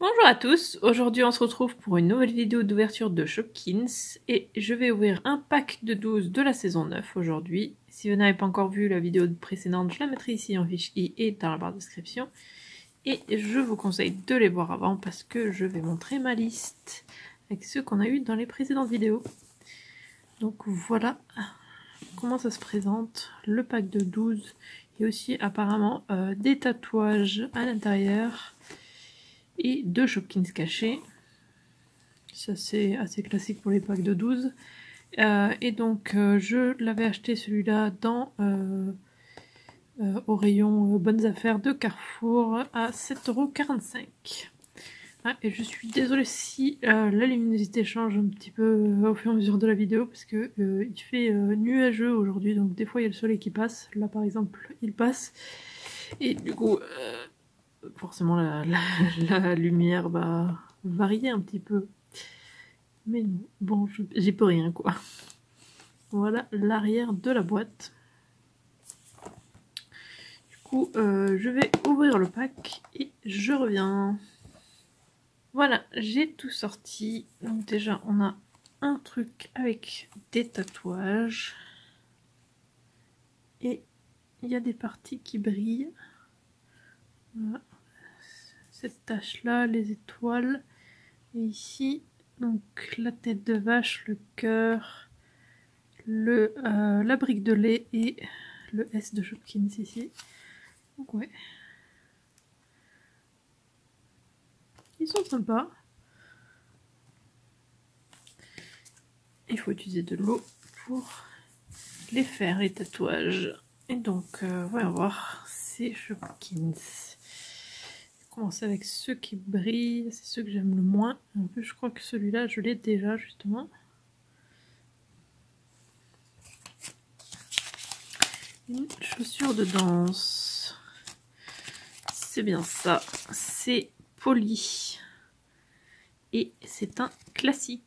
Bonjour à tous, aujourd'hui on se retrouve pour une nouvelle vidéo d'ouverture de Shopkins et je vais ouvrir un pack de 12 de la saison 9 aujourd'hui. Si vous n'avez pas encore vu la vidéo précédente, je la mettrai ici en fiche i et dans la barre de description. Et je vous conseille de les voir avant parce que je vais montrer ma liste avec ceux qu'on a eu dans les précédentes vidéos. Donc voilà comment ça se présente, le pack de 12 et aussi apparemment des tatouages à l'intérieur. Et 2 Shopkins cachés. Ça c'est assez classique pour les packs de 12. Et donc je l'avais acheté celui-là dans au rayon bonnes affaires de Carrefour à 7,45 €. Ah, et je suis désolée si la luminosité change un petit peu au fur et à mesure de la vidéo parce que il fait nuageux aujourd'hui, donc des fois il y a le soleil qui passe. Là par exemple il passe et du coup forcément la lumière va varier un petit peu. Mais non, bon, j'y peux rien quoi. Voilà l'arrière de la boîte. Du coup, je vais ouvrir le pack et je reviens. Voilà, j'ai tout sorti. Donc déjà, on a un truc avec des tatouages. Et il y a des parties qui brillent. Voilà. Cette tache-là, les étoiles. Et ici, donc la tête de vache, le cœur, la brique de lait et le S de Shopkins ici. Donc ouais. Ils sont sympas. Il faut utiliser de l'eau pour les faire, les tatouages. Et donc, voyons voir, c'est Shopkins. Je vais commencer avec ceux qui brillent, c'est ceux que j'aime le moins. En plus, je crois que celui-là, je l'ai déjà, justement. Une chaussure de danse. C'est bien ça. C'est poli. Et c'est un classique.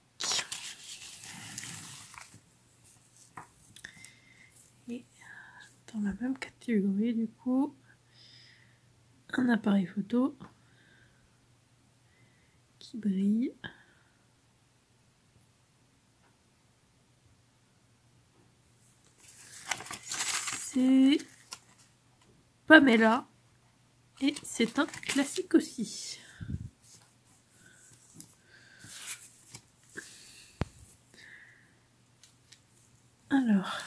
Et dans la même catégorie, du coup, un appareil photo qui brille. C'est Pamela et c'est un classique aussi. Alors,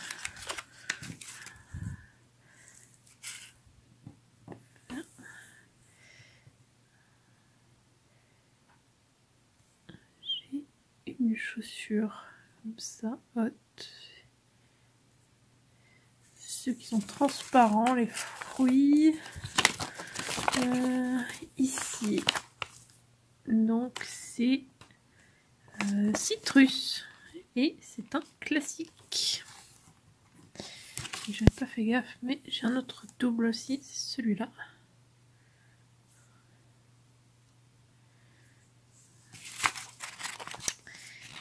j'ai une chaussure comme ça, haute. Ceux qui sont transparents, les fruits. Ici, donc c'est citrus et c'est un classique. J'avais pas fait gaffe, mais j'ai un autre double aussi, c'est celui-là.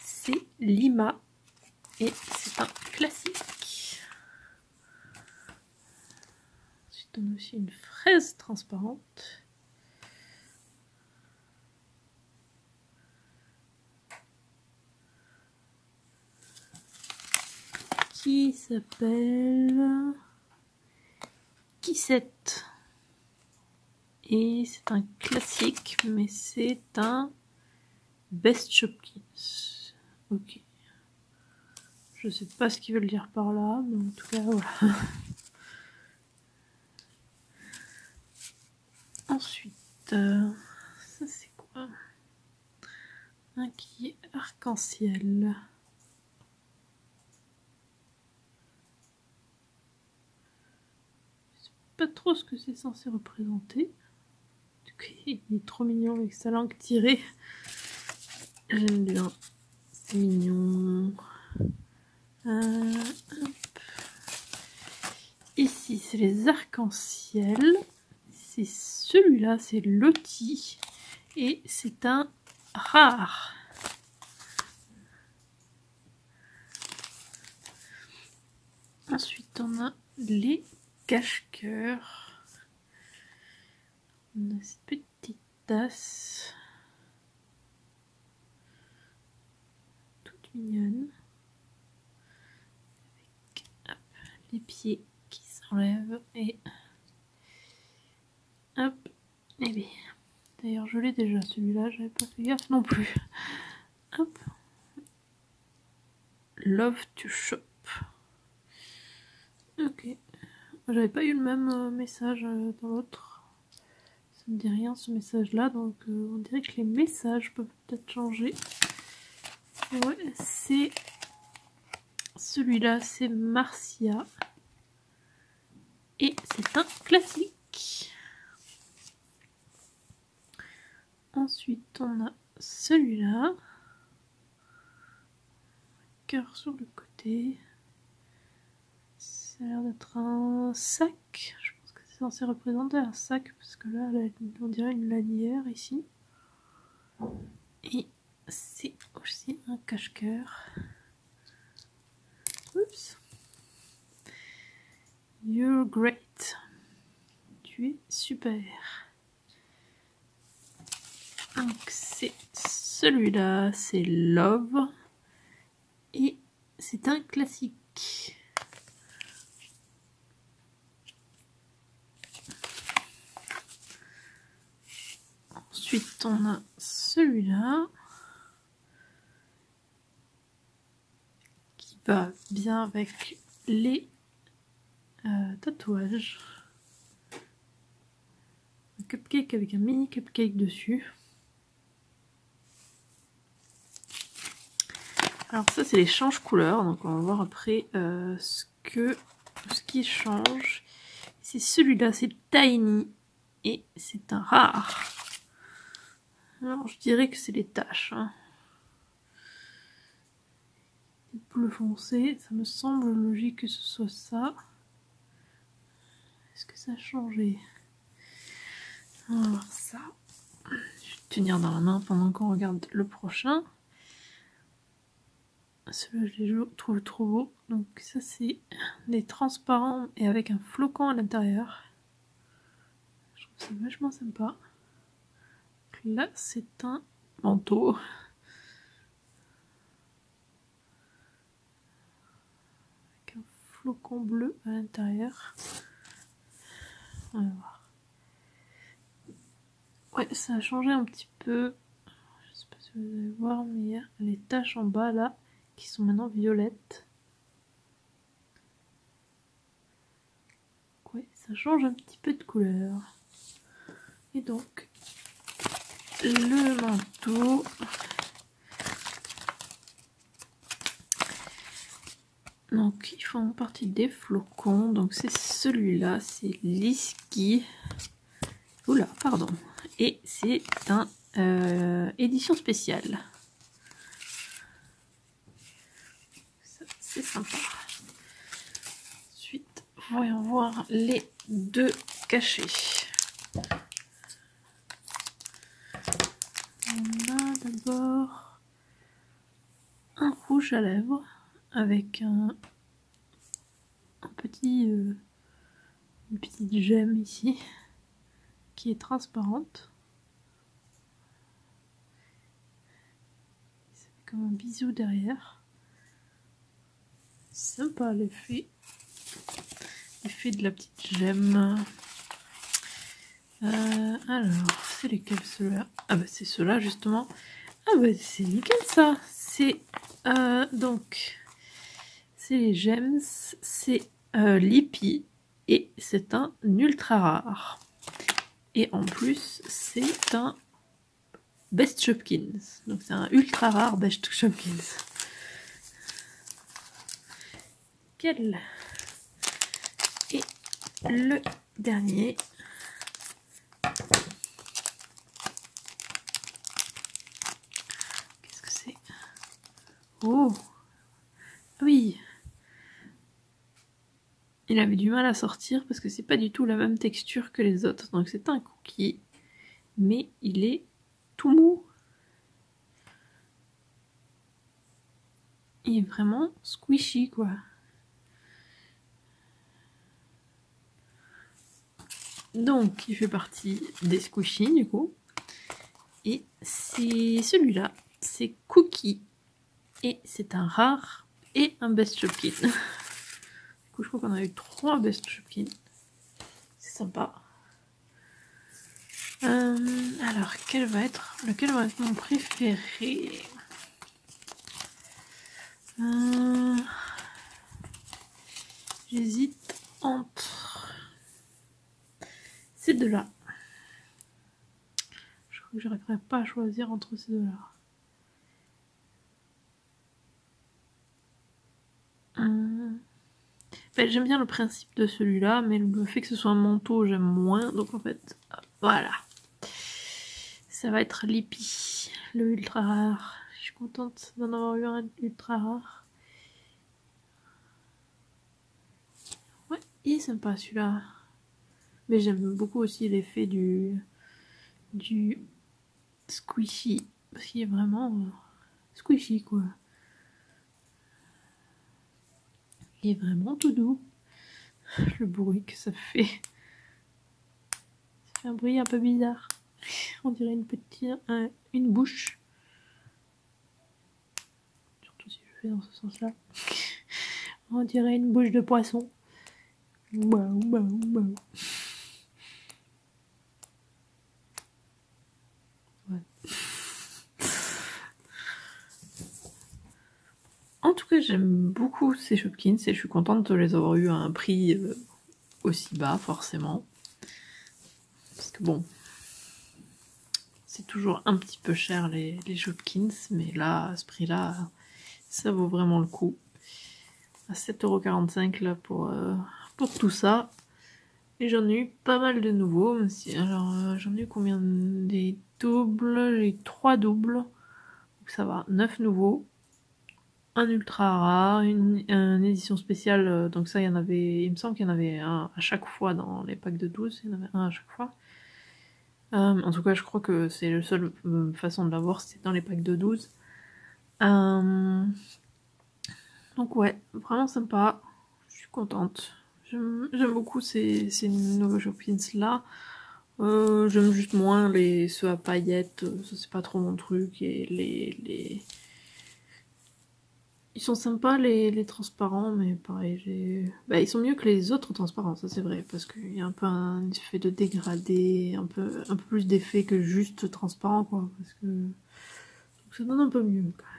C'est Lima et c'est un classique. Ensuite, on a aussi une fraise transparente. Qui s'appelle Kissette. Et c'est un classique, mais c'est un Best Shopkins. Ok. Je sais pas ce qu'ils veulent dire par là, mais en tout cas, voilà. Ensuite, ça c'est quoi? Un qui est arc-en-ciel. Je sais pas trop ce que c'est censé représenter. En tout cas, il est trop mignon avec sa langue tirée. J'aime bien. C'est mignon. Ici, c'est les arcs-en-ciel. C'est celui-là, c'est Lottie. Et c'est un rare. Ensuite, on a les cache-cœurs. On a cette petite tasse. mignonne. Avec hop, les pieds qui s'enlèvent et hop, et bien. D'ailleurs je l'ai déjà celui-là, j'avais pas fait gaffe non plus. Hop. Love to shop. Ok. J'avais pas eu le même message dans l'autre. Ça me dit rien ce message là, donc on dirait que les messages peuvent peut-être changer. Ouais, c'est celui-là, c'est Marcia. Et c'est un classique. Ensuite, on a celui-là. Cœur sur le côté. Ça a l'air d'être un sac. Je pense que c'est censé représenter un sac parce que là, on dirait une lanière ici. Et c'est aussi un cache-cœur. Oups. You're great. Tu es super. Donc c'est celui-là, c'est Love. Et c'est un classique. Ensuite, on a celui-là qui va bien avec les tatouages. Un cupcake avec un mini cupcake dessus. Alors ça, c'est les change couleurs. Donc on va voir après ce qui change. C'est celui-là, c'est Tiny et c'est un rare. Alors je dirais que c'est les taches. Hein. Bleu foncé, ça me semble logique que ce soit ça. Est-ce que ça a changé? On va voir ça. Je vais tenir dans la main pendant qu'on regarde le prochain. Celui-là, je les trouve trop beau. Donc ça, c'est des transparents et avec un flocon à l'intérieur. Je trouve ça vachement sympa. Là, c'est un manteau. Avec un flocon bleu à l'intérieur. On va voir. Ouais, ça a changé un petit peu. Je sais pas si vous allez voir, mais il y a les taches en bas là qui sont maintenant violettes. Ouais, ça change un petit peu de couleur. Et donc, le manteau. Donc, ils font partie des flocons. Donc, c'est celui-là, c'est Liski. Oula, pardon. Et c'est un édition spéciale. C'est sympa. Ensuite, voyons voir les deux cachets. On a d'abord un rouge à lèvres avec un petit, une petite gemme ici qui est transparente. Ça fait comme un bisou derrière. Sympa l'effet de la petite gemme. Alors, c'est lesquels ceux-là? Ah bah c'est ceux-là justement. Ah bah c'est nickel ça. C'est donc c'est les gems, c'est Lippy et c'est un ultra rare. Et en plus c'est un Best Shopkins. Donc c'est un ultra rare Best Shopkins. Quel? Et le dernier. Qu'est-ce que c'est? Oh oui. Il avait du mal à sortir parce que c'est pas du tout la même texture que les autres. Donc c'est un cookie, mais il est tout mou. Il est vraiment squishy quoi. Donc il fait partie des squishy du coup. Et c'est celui-là, c'est Cookie. Et c'est un rare et un Best Shopkin. Du coup, je crois qu'on a eu 3 Best Shopkin. C'est sympa. Alors, lequel va être mon préféré? J'hésite entre ces deux-là. Je crois que j'arriverai pas à choisir entre ces deux-là. J'aime bien le principe de celui-là, mais le fait que ce soit un manteau, j'aime moins. Donc en fait, voilà. Ça va être Lippy, le ultra rare. Je suis contente d'en avoir eu un ultra rare. Ouais, il est sympa celui-là. Mais j'aime beaucoup aussi l'effet du squishy. Parce qu'il est vraiment squishy quoi. Il est vraiment tout doux. Le bruit que ça fait. Ça fait un bruit un peu bizarre. On dirait une bouche. Surtout si je fais dans ce sens-là. On dirait une bouche de poisson. Waouh, waouh, waouh. En tout cas, j'aime beaucoup ces Shopkins et je suis contente de les avoir eu à un prix aussi bas, forcément. Parce que bon, c'est toujours un petit peu cher les Shopkins, mais là, à ce prix-là, ça vaut vraiment le coup. À 7,45€ là pour tout ça. Et j'en ai eu pas mal de nouveaux. Alors, j'en ai eu combien? Des doubles? J'ai eu 3 doubles. Donc ça va, 9 nouveaux. Un ultra rare, une édition spéciale, donc ça il y en avait, il me semble qu'il y en avait un à chaque fois dans les packs de 12, il y en avait un à chaque fois. En tout cas je crois que c'est la seule façon de l'avoir, c'est dans les packs de 12. Donc ouais, vraiment sympa, je suis contente. J'aime beaucoup ces nouveaux Shopkins là. J'aime juste moins ceux à paillettes, ça c'est pas trop mon truc, et ils sont sympas les transparents, mais pareil, ils sont mieux que les autres transparents, ça c'est vrai, parce qu'il y a un peu un effet de dégradé, un peu plus d'effet que juste transparent, quoi, parce que donc ça donne un peu mieux, quand même.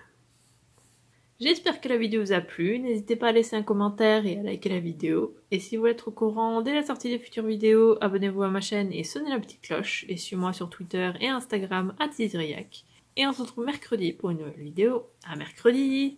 J'espère que la vidéo vous a plu, n'hésitez pas à laisser un commentaire et à liker la vidéo, et si vous voulez être au courant dès la sortie des futures vidéos, abonnez-vous à ma chaîne et sonnez la petite cloche, et suivez-moi sur Twitter et Instagram @zizriac, et on se retrouve mercredi pour une nouvelle vidéo. À mercredi!